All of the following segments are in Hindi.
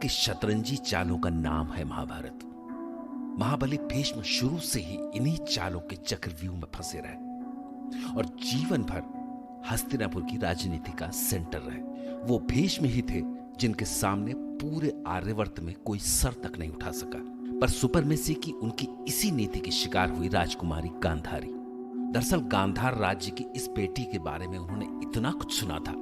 के शतरंजी चालों का नाम है महाभारत। महाबली भीष्म शुरू से ही इन्हीं चालों के चक्रव्यूह में फंसे रहे और जीवन भर हस्तिनापुर की राजनीति का सेंटर रहे। वो भीष्म ही थे जिनके सामने पूरे आर्यवर्त में कोई सर तक नहीं उठा सका। पर सुपरमेसी की उनकी इसी नीति की शिकार हुई राजकुमारी गांधारी। दरअसल गांधार राज्य की इस बेटी के बारे में उन्होंने इतना कुछ सुना था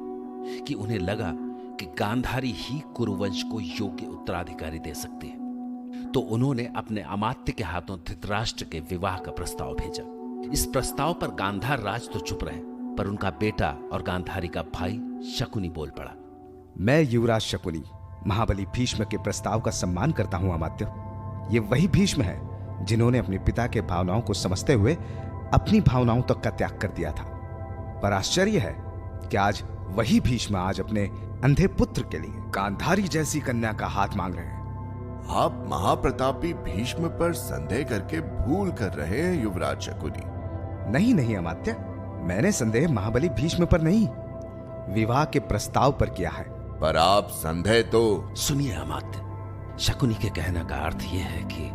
कि उन्हें लगा कि गांधारी ही कुरुवंश को योग्य उत्तराधिकारी दे सकती है। तो उन्होंने अपने अमात्य के हाथों धृतराष्ट्र के विवाह का प्रस्ताव भेजा। इस प्रस्ताव पर गांधार राज तो चुप रहे, पर उनका बेटा और गांधारी का भाई शकुनी बोल पड़ा। मैं युवराज शकुनी महाबली भीष्म के प्रस्ताव का सम्मान करता हूं अमात्य। ये वही भीष्म है जिन्होंने अपने पिता के भावनाओं को समझते हुए अपनी भावनाओं तक का त्याग कर दिया था। पर आश्चर्य है कि आज वही भीष्म आज अपने अंधे पुत्र के लिए गांधारी जैसी कन्या का हाथ मांग रहे हैं। आप महाप्रतापी भीष्म पर संदेह करके भूल कर रहे हैं युवराज शकुनी। नहीं नहीं अमात्य, मैंने संदेह महाबली भीष्म पर नहीं, विवाह के प्रस्ताव पर किया है। पर आप संदेह तो सुनिए अमात्य, शकुनी के कहने का अर्थ यह है कि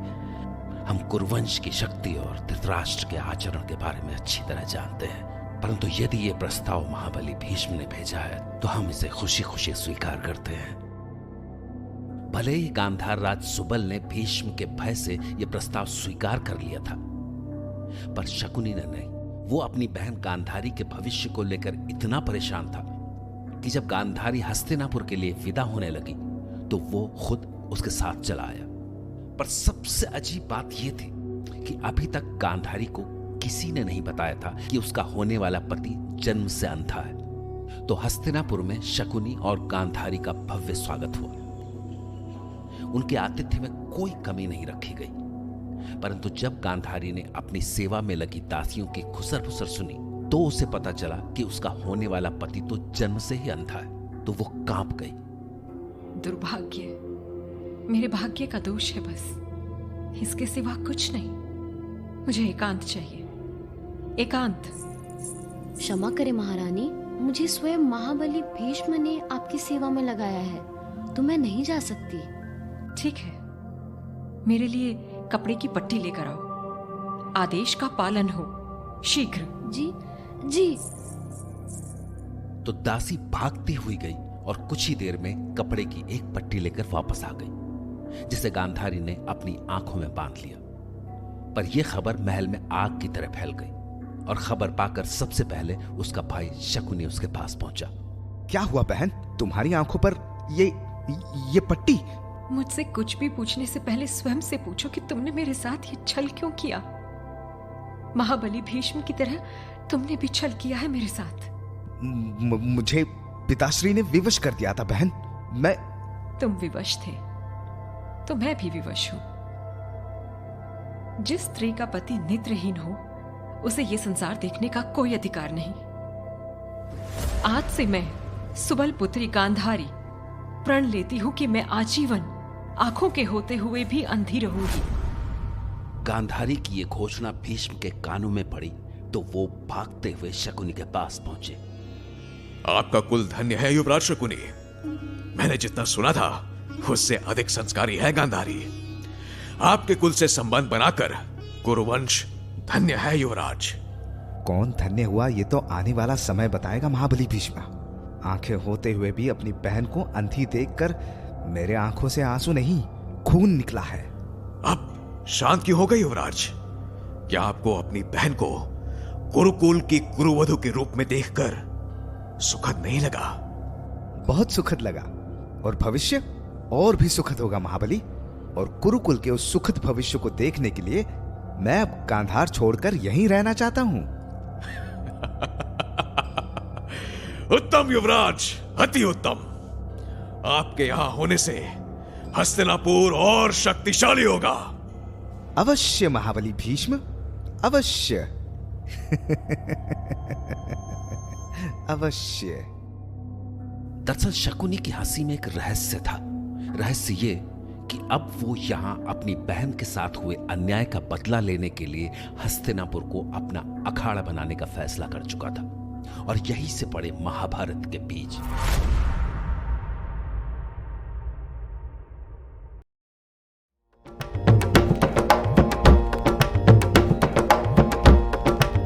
हम कुरुवंश की शक्ति और धृतराष्ट्र के आचरण के बारे में अच्छी तरह जानते हैं, परंतु यदि ये प्रस्ताव महाबली भीष्म ने भेजा है तो हम इसे खुशी खुशी स्वीकार करते हैं। भले ही गांधार राज सुबल ने भीष्म के भय से यह प्रस्ताव स्वीकार कर लिया था, पर शकुनी ने नहीं। वो अपनी बहन गांधारी के भविष्य को लेकर इतना परेशान था कि जब गांधारी हस्तिनापुर के लिए विदा होने लगी तो वो खुद उसके साथ चला आया। पर सबसे अजीब बात यह थी कि अभी तक गांधारी को किसी ने नहीं बताया था कि उसका होने वाला पति जन्म से अंधा है। तो हस्तिनापुर में शकुनी और गांधारी का भव्य स्वागत हुआ। उनके आतिथ्य में कोई कमी नहीं रखी गई, परंतु जब गांधारी ने अपनी सेवा में लगी दासियों की खुसर फुसर सुनी तो उसे पता चला कि उसका होने वाला पति तो जन्म से ही अंधा है। तो वो कांप गई। दुर्भाग्य, मेरे भाग्य का दोष है बस, इसके सिवा कुछ नहीं। मुझे एकांत चाहिए, एकांत। क्षमा करें महारानी, मुझे स्वयं महाबली भीष्म ने आपकी सेवा में लगाया है, तो मैं नहीं जा सकती। ठीक है, मेरे लिए कपड़े की पट्टी लेकर आओ। आदेश का पालन हो, शीघ्र। जी जी। तो दासी भागती हुई गई और कुछ ही देर में कपड़े की एक पट्टी लेकर वापस आ गई, जिसे गांधारी ने अपनी आंखों में बांध लिया। पर यह खबर महल में आग की तरह फैल गई और खबर पाकर सबसे पहले उसका भाई शकुनी उसके पास पहुंचा। क्या हुआ बहन, तुम्हारी आंखों पर ये पट्टी? मुझसे कुछ भी पूछने से पहले स्वयं से पूछो कि तुमने मेरे साथ ये छल क्यों किया। महाबली भीष्म की तरह तुमने भी छल किया है मेरे साथ। मुझे पिताश्री ने विवश कर दिया था बहन। मैं तुम विवश थे तो मैं भी विवश हूं। जिस स्त्री का पति नेत्रहीन हो उसे यह संसार देखने का कोई अधिकार नहीं। आज से मैं सुबल पुत्री गांधारी प्रण लेती हूं कि मैं आजीवन आंखों के होते हुए भी अंधी रहूंगी। गांधारी की यह घोषणा भीष्म के कानों में पड़ी तो वो भागते हुए शकुनी के पास पहुंचे। आपका कुल धन्य है युवराज शकुनी। मैंने जितना सुना था उससे अधिक संस्कारी है गांधारी। आपके कुल से संबंध बनाकर कुरुवंश धन्य है युवराज। कौन धन्य हुआ ये तो आने वाला समय बताएगा महाबली भीष्म। आंखें होते हुए भी अपनी बहन को अंधी देखकर मेरे आंखों से आंसू नहीं खून निकला है। अब शांत क्यों हो गए युवराज? क्या आपको अपनी बहन को कुरुकुल की कुरुवधु के रूप में देखकर सुखद नहीं लगा? बहुत सुखद लगा, और भविष्य और भी सुखद होगा महाबली। और कुरुकुल के उस सुखद भविष्य को देखने के लिए मैं अब गांधार छोड़कर यहीं रहना चाहता हूं। उत्तम युवराज, अति उत्तम। आपके यहां होने से हस्तिनापुर और शक्तिशाली होगा। अवश्य महाबली भीष्म, अवश्य। अवश्य। दरअसल शकुनी की हंसी में एक रहस्य था। रहस्य ये कि अब वो यहां अपनी बहन के साथ हुए अन्याय का बदला लेने के लिए हस्तिनापुर को अपना अखाड़ा बनाने का फैसला कर चुका था, और यहीं से पड़े महाभारत के बीज।